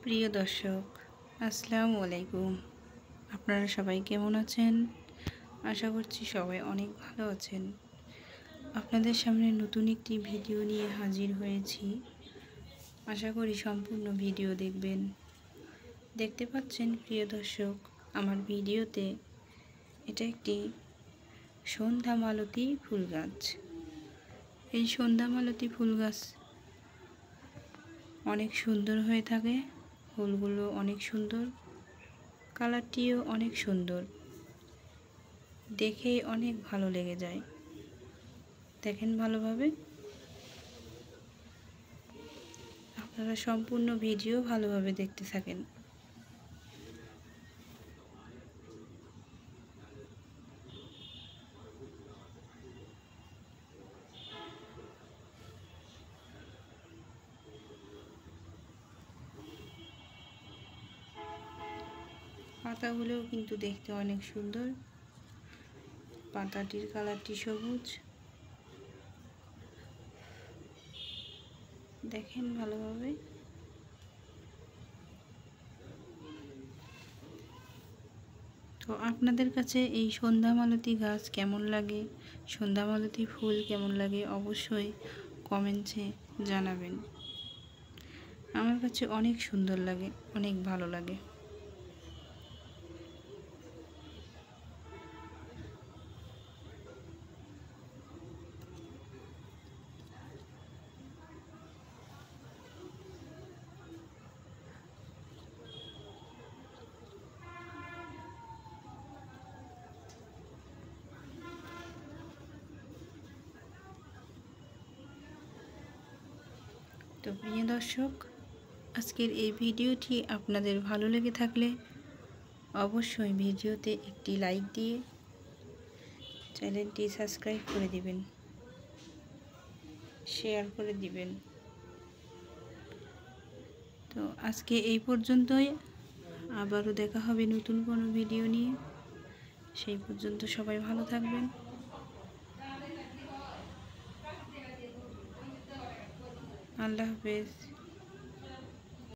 প্রিয় দর্শক, আসসালামু আলাইকুম। আপনারা সবাই কেমন আছেন? আশা করছি সবাই অনেক ভালো আছেন। আপনাদের সামনে নতুন একটি ভিডিও নিয়ে হাজির হয়েছি। আশা করি সম্পূর্ণ ভিডিও দেখবেন। দেখতে পাচ্ছেন প্রিয় দর্শক, আমার ভিডিওতে এটা একটি সন্ধ্যা মালতী ফুল গাছ। এই সন্ধ্যা মালতী ফুল গাছ অনেক সুন্দর হয়ে থাকে। ফুলগুলো অনেক সুন্দর, কালারটিও অনেক সুন্দর, দেখে অনেক ভালো লেগে যায়। দেখেন ভালোভাবে, আপনারা সম্পূর্ণ ভিডিও ভালোভাবে দেখতে থাকেন। পাতাগুলোও কিন্তু দেখতে অনেক সুন্দর। পাতাটির কালারটি সবুজ, দেখেন ভালোভাবে। তো আপনাদের কাছে এই সন্ধ্যা মালতী গাছ কেমন লাগে, সন্ধ্যা মালতী ফুল কেমন লাগে, অবশ্যই কমেন্টে জানাবেন। আমার কাছে অনেক সুন্দর লাগে, অনেক ভালো লাগে। তো প্রিয় দর্শক, আজকের এই ভিডিওটি আপনাদের ভালো লেগে থাকলে অবশ্যই ভিডিওতে একটি লাইক দিয়ে চ্যানেলটি সাবস্ক্রাইব করে দিবেন, শেয়ার করে দিবেন। তো আজকে এই পর্যন্তই, আবারও দেখা হবে নতুন কোনো ভিডিও নিয়ে। সেই পর্যন্ত সবাই ভালো থাকবেন। আল্লাহ হাফেজ।